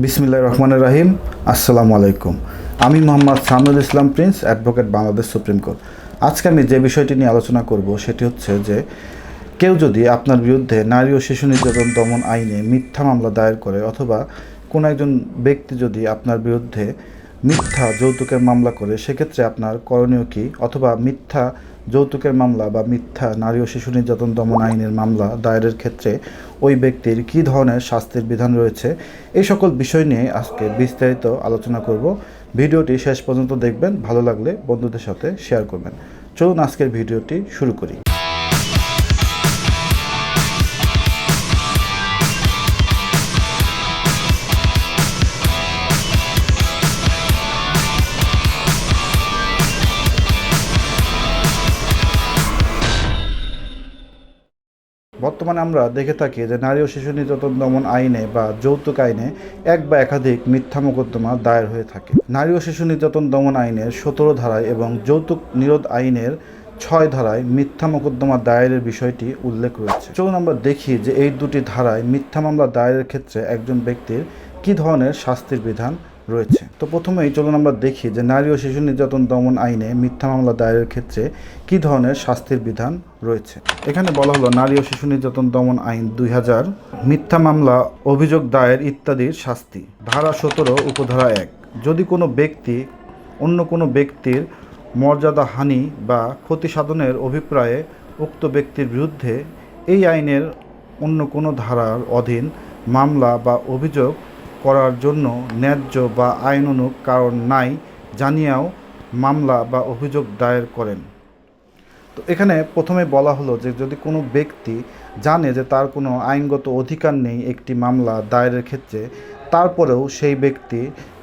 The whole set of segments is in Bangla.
বিসমিল্লাহির রহমানির রহিম। আসসালামু আলাইকুম। আমি Mohammad Samiul Islam Prince, advocate, Bangladesh Supreme Court. আজকে আমি যে বিষয়টি নিয়ে আলোচনা করব সেটি হচ্ছে যে কেউ যদি আপনার বিরুদ্ধে নারী ও শিশু নির্যাতন দমন আইনে মিথ্যা মামলা দায়ের করে অথবা কোনো একজন ব্যক্তি যদি আপনার বিরুদ্ধে মিথ্যা যৌতুকের মামলা করে, সেক্ষেত্রে আপনার করণীয় কী, অথবা মিথ্যা যৌতুকের মামলা বা মিথ্যা নারী ও শিশু নির্যাতন দমন আইনের মামলা দায়েরের ক্ষেত্রে ওই ব্যক্তির কী ধরনের শাস্তির বিধান রয়েছে, এই সকল বিষয় নিয়ে আজকে বিস্তারিত আলোচনা করব। ভিডিওটি শেষ পর্যন্ত দেখবেন, ভালো লাগলে বন্ধুদের সাথে শেয়ার করবেন। চলুন আজকের ভিডিওটি শুরু করি। বর্তমানে আমরা দেখে থাকি যে নারী ও শিশু নির্যাতন দমন আইনে বা যৌতুক আইনে এক বা একাধিক মিথ্যা মোকদ্দমা দায়ের হয়ে থাকে। নারী ও শিশু নির্যাতন দমন আইনের 17 ধারায় এবং যৌতুক নিরোধ আইনের 6 ধারায় মিথ্যা মোকদ্দমা দায়েরের বিষয়টি উল্লেখ রয়েছে। চলুন আমরা দেখি যে এই দুটি ধারায় মিথ্যা মামলা দায়েরের ক্ষেত্রে একজন ব্যক্তির কী ধরনের শাস্তির বিধান রয়েছে। তো প্রথমেই চলুন আমরা দেখি যে নারী ও শিশু নির্যাতন দমন আইনে মিথ্যা মামলা দায়েরের ক্ষেত্রে কী ধরনের শাস্তির বিধান রয়েছে। এখানে বলা হলো নারী ও শিশু নির্যাতন দমন আইন 2000, মিথ্যা মামলা, অভিযোগ দায়ের ইত্যাদির শাস্তি। ধারা 17 উপধারা 1, যদি কোনো ব্যক্তি অন্য কোনো ব্যক্তির মর্যাদা হানি বা ক্ষতি সাধনের অভিপ্রায়ে উক্ত ব্যক্তির বিরুদ্ধে এই আইনের অন্য কোনো ধারার অধীন মামলা বা অভিযোগ করার জন্য ন্যায্য বা আইনানুগ কারণ নাই জানিয়াও মামলা বা অভিযোগ দায়ের করেন। তো এখানে প্রথমে বলা হলো যে যদি কোনো ব্যক্তি জানে যে তার কোনো আইনগত অধিকার নেই একটি মামলা দায়েরের ক্ষেত্রে, তারপরেও সেই ব্যক্তি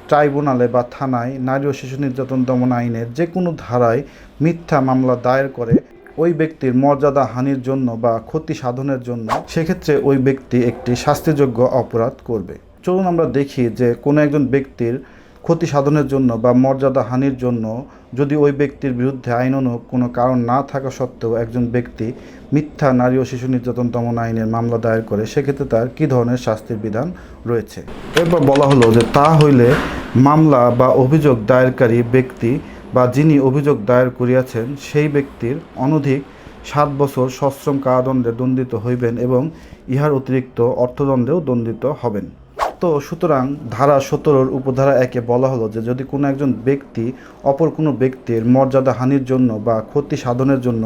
ট্রাইব্যুনালে বা থানায় নারী ও শিশু নির্যাতন দমন আইনের যে কোনো ধারায় মিথ্যা মামলা দায়ের করে ওই ব্যক্তির মর্যাদা হানির জন্য বা ক্ষতি সাধনের জন্য, সেক্ষেত্রে ওই ব্যক্তি একটি শাস্তিযোগ্য অপরাধ করবে। চলুন আমরা দেখি যে কোনো একজন ব্যক্তির ক্ষতি সাধনের জন্য বা মর্যাদা হানির জন্য যদি ওই ব্যক্তির বিরুদ্ধে আইনানুগ কোনো কারণ না থাকা সত্ত্বেও একজন ব্যক্তি মিথ্যা নারী ও শিশু নির্যাতন দমন আইনের মামলা দায়ের করে, সেক্ষেত্রে তার কী ধরনের শাস্তির বিধান রয়েছে। এরপর বলা হলো যে তা হইলে মামলা বা অভিযোগ দায়েরকারী ব্যক্তি বা যিনি অভিযোগ দায়ের করিয়াছেন সেই ব্যক্তির অনধিক 7 বছর সশ্রম কারাদণ্ডে দণ্ডিত হইবেন এবং ইহার অতিরিক্ত অর্থদণ্ডেও দণ্ডিত হবেন। তো সুতরাং ধারা 17 উপধারা 1-এ বলা হলো যে যদি কোনো একজন ব্যক্তি অপর কোনো ব্যক্তির মর্যাদা হানির জন্য বা ক্ষতি সাধনের জন্য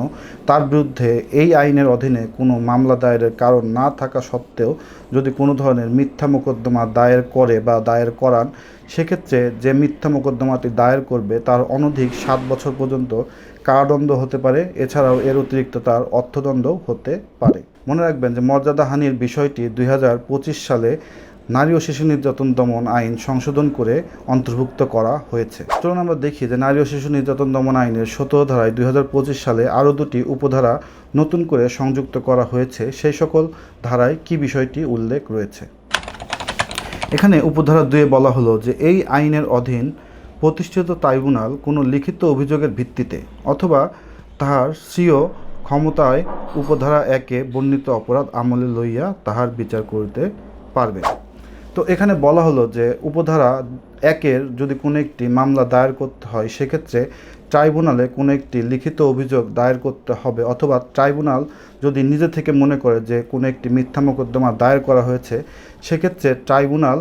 তার বিরুদ্ধে এই আইনের অধীনে কোনো মামলা দায়েরের কারণ না থাকা সত্ত্বেও যদি কোনো ধরনের মিথ্যা মোকদ্দমা দায়ের করে বা দায়ের করান, সেক্ষেত্রে যে মিথ্যা মোকদ্দমাটি দায়ের করবে তার অনধিক 7 বছর পর্যন্ত কারাদণ্ড হতে পারে। এছাড়াও এর অতিরিক্ত তার অর্থদণ্ডও হতে পারে। মনে রাখবেন যে মর্যাদা হানির বিষয়টি 2025 সালে নারী ও শিশু নির্যাতন দমন আইন সংশোধন করে অন্তর্ভুক্ত করা হয়েছে। চলুন আমরা দেখি যে নারী ও শিশু নির্যাতন দমন আইনের 17 ধারায় 2025 সালে আরও 2টি উপধারা নতুন করে সংযুক্ত করা হয়েছে। সেই সকল ধারায় কি বিষয়টি উল্লেখ রয়েছে। এখানে উপধারা 2-এ বলা হলো যে এই আইনের অধীন প্রতিষ্ঠিত ট্রাইব্যুনাল কোনো লিখিত অভিযোগের ভিত্তিতে অথবা তাহার স্বীয় ক্ষমতায় উপধারা 1-এ বর্ণিত অপরাধ আমলে লইয়া তাহার বিচার করিতে পারবে। তো এখানে বলা হলো যে উপধারা 1-এর যদি কোনো একটি মামলা দায়ের করতে হয়, সেক্ষেত্রে ট্রাইব্যুনালে কোনো একটি লিখিত অভিযোগ দায়ের করতে হবে, অথবা ট্রাইব্যুনাল যদি নিজে থেকে মনে করে যে কোনো একটি মিথ্যা মোকদ্দমা দায়ের করা হয়েছে, সেক্ষেত্রে ট্রাইব্যুনাল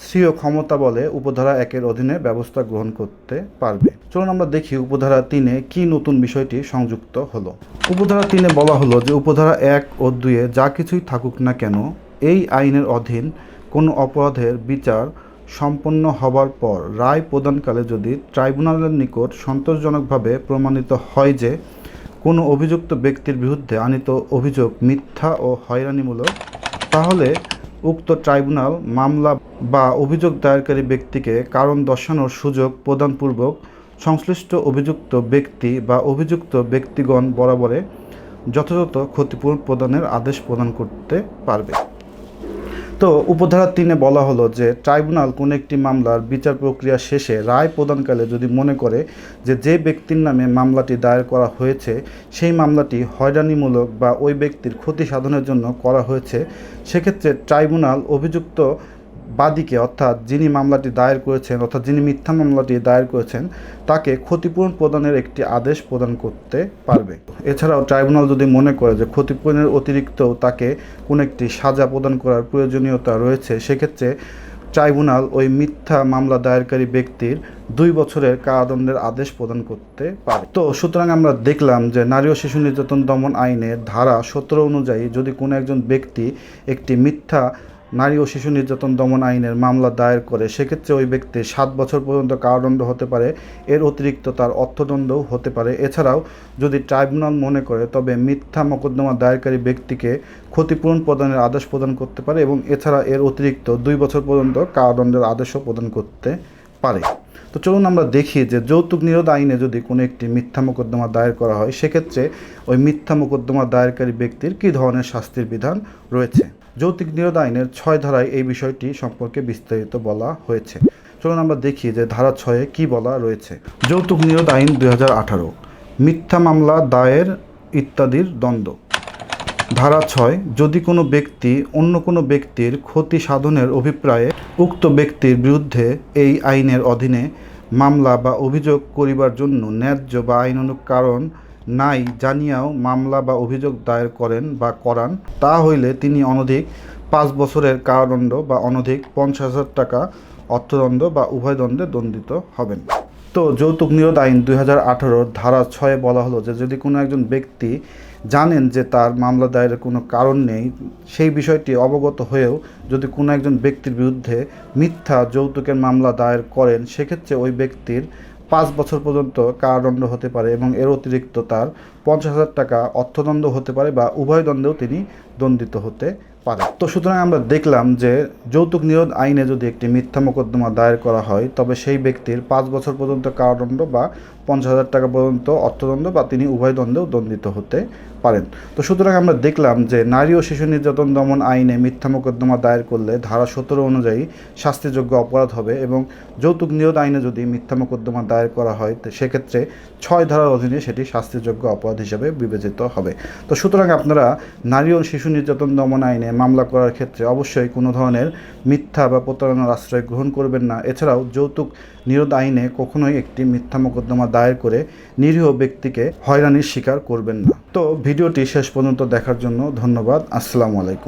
স্বীয় ক্ষমতা বলে উপধারা 1-এর অধীনে ব্যবস্থা গ্রহণ করতে পারবে। চলুন আমরা দেখি উপধারা 3-এ কী নতুন বিষয়টি সংযুক্ত হলো। উপধারা 3-এ বলা হলো যে উপধারা 1 ও 2-এ যা কিছুই থাকুক না কেন, এই আইনের অধীন কোনো অপরাধের বিচার সম্পন্ন হবার পর রায় প্রদানকালে যদি ট্রাইব্যুনালের নিকট সন্তোষজনকভাবে প্রমাণিত হয় যে কোনো অভিযুক্ত ব্যক্তির বিরুদ্ধে আনীত অভিযোগ মিথ্যা ও হয়রানিমূলক, তাহলে উক্ত ট্রাইব্যুনাল মামলা বা অভিযোগ দায়েরকারী ব্যক্তিকে কারণ দর্শানোর সুযোগ প্রদানপূর্বক সংশ্লিষ্ট অভিযুক্ত ব্যক্তি বা অভিযুক্ত ব্যক্তিগণ বরাবরে যথাযথ ক্ষতিপূরণ প্রদানের আদেশ প্রদান করতে পারবে। তো উপধারা 3-এ বলা হলো যে ট্রাইব্যুনাল কোনো একটি মামলার বিচার প্রক্রিয়া শেষে রায় প্রদানকালে যদি মনে করে যে যে ব্যক্তির নামে মামলাটি দায়ের করা হয়েছে সেই মামলাটি হয়রানিমূলক বা ওই ব্যক্তির ক্ষতি সাধনের জন্য করা হয়েছে, সেক্ষেত্রে ট্রাইব্যুনাল অভিযুক্ত বাদীকে অর্থাৎ যিনি মামলাটি দায়ের করেছেন অর্থাৎ যিনি মিথ্যা মামলাটি দায়ের করেছেন তাকে ক্ষতিপূরণ প্রদানের একটি আদেশ প্রদান করতে পারবে। এছাড়াও ট্রাইব্যুনাল যদি মনে করে যে ক্ষতিপূরণের অতিরিক্ত তাকে কোনো একটি সাজা প্রদান করার প্রয়োজনীয়তা রয়েছে, সেক্ষেত্রে ট্রাইব্যুনাল ওই মিথ্যা মামলা দায়েরকারী ব্যক্তির 2 বছরের কারাদণ্ডের আদেশ প্রদান করতে পারে। তো সুতরাং আমরা দেখলাম যে নারী ও শিশু নির্যাতন দমন আইনের ধারা 17 অনুযায়ী যদি কোনো একজন ব্যক্তি একটি মিথ্যা নারী ও শিশু নির্যাতন দমন আইনের মামলা দায়ের করে, সেক্ষেত্রে ওই ব্যক্তির 7 বছর পর্যন্ত কারাদণ্ড হতে পারে, এর অতিরিক্ত তার অর্থদণ্ডও হতে পারে। এছাড়াও যদি ট্রাইব্যুনাল মনে করে তবে মিথ্যা মোকদ্দমা দায়েরকারী ব্যক্তিকে ক্ষতিপূরণ প্রদানের আদেশ প্রদান করতে পারে এবং এছাড়া এর অতিরিক্ত 2 বছর পর্যন্ত কারাদণ্ডের আদেশও প্রদান করতে পারে। তো চলুন আমরা দেখি যে যৌতুক নিরোধ আইনে যদি কোনো একটি মিথ্যা মোকদ্দমা দায়ের করা হয়, সেক্ষেত্রে ওই মিথ্যা মোকদ্দমা দায়েরকারী ব্যক্তির কী ধরনের শাস্তির বিধান রয়েছে। যৌতুক নিরোধ আইনের 6 ধারায় এই বিষয়টি সম্পর্কে বিস্তারিত বলা হয়েছে। চলুন আমরা দেখি যে ধারা 6-এ কী বলা রয়েছে। যৌতুক নিরোধ আইন 2018, মিথ্যা মামলা দায়ের ইত্যাদির দণ্ড। ধারা 6, যদি কোনো ব্যক্তি অন্য কোনো ব্যক্তির ক্ষতি সাধনের অভিপ্রায়ে উক্ত ব্যক্তির বিরুদ্ধে এই আইনের অধীনে মামলা বা অভিযোগ করিবার জন্য ন্যায্য বা আইনানুগ কারণ নাই জানিয়াও মামলা বা অভিযোগ দায়ের করেন বা করান, তা হইলে তিনি অনধিক 5 বছরের কারাদণ্ড বা অনধিক 50,000 টাকা অর্থদণ্ড বা উভয় দণ্ডে দণ্ডিত হবেন। তো যৌতুক নিরোধ আইন 2018 ধারা 6-এ বলা হলো যে যদি কোনো একজন ব্যক্তি জানেন যে তার মামলা দায়েরের কোনো কারণ নেই, সেই বিষয়টি অবগত হয়েও যদি কোনো একজন ব্যক্তির বিরুদ্ধে মিথ্যা যৌতুকের মামলা দায়ের করেন, সেক্ষেত্রে ওই ব্যক্তির 5 বছর পর্যন্ত কারাদণ্ড হতে পারে এবং এর অতিরিক্ত তার 50,000 টাকা অর্থদণ্ড হতে পারে বা উভয় দণ্ডেও তিনি দণ্ডিত হতে পারে। তো সুতরাং আমরা দেখলাম যে যৌতুক নিরোধ আইনে যদি একটি মিথ্যা মোকদ্দমা দায়ের করা হয় তবে সেই ব্যক্তির 5 বছর পর্যন্ত কারাদণ্ড বা 50,000 টাকা পর্যন্ত অর্থদণ্ড বা তিনি উভয় দণ্ডেও দণ্ডিত হতে পারেন। তো সুতরাং আমরা দেখলাম যে নারী ও শিশু নির্যাতন দমন আইনে মিথ্যা মোকদ্দমা দায়ের করলে ধারা 17 অনুযায়ী শাস্তিযোগ্য অপরাধ হবে এবং যৌতুক নিরোধ আইনে যদি মিথ্যা মোকদ্দমা দায়ের করা হয় সেক্ষেত্রে 6 ধারার অধীনে সেটি শাস্তিযোগ্য অপরাধ হিসেবে বিবেচিত হবে। তো সুতরাং আপনারা নারী ও শিশু নির্যাতন দমন আইনে মামলা করার ক্ষেত্রে অবশ্যই কোনো ধরনের মিথ্যা বা প্রতারণার আশ্রয় গ্রহণ করবেন না। এছাড়াও যৌতুক নিরোধ আইনে কখনোই একটি মিথ্যা মোকদ্দমা দায়ের করে নিরীহ ব্যক্তিকে হয়রানির শিকার করবেন না। তো ভিডিওটি শেষ পর্যন্ত দেখার জন্য ধন্যবাদ। আসসালামু আলাইকুম।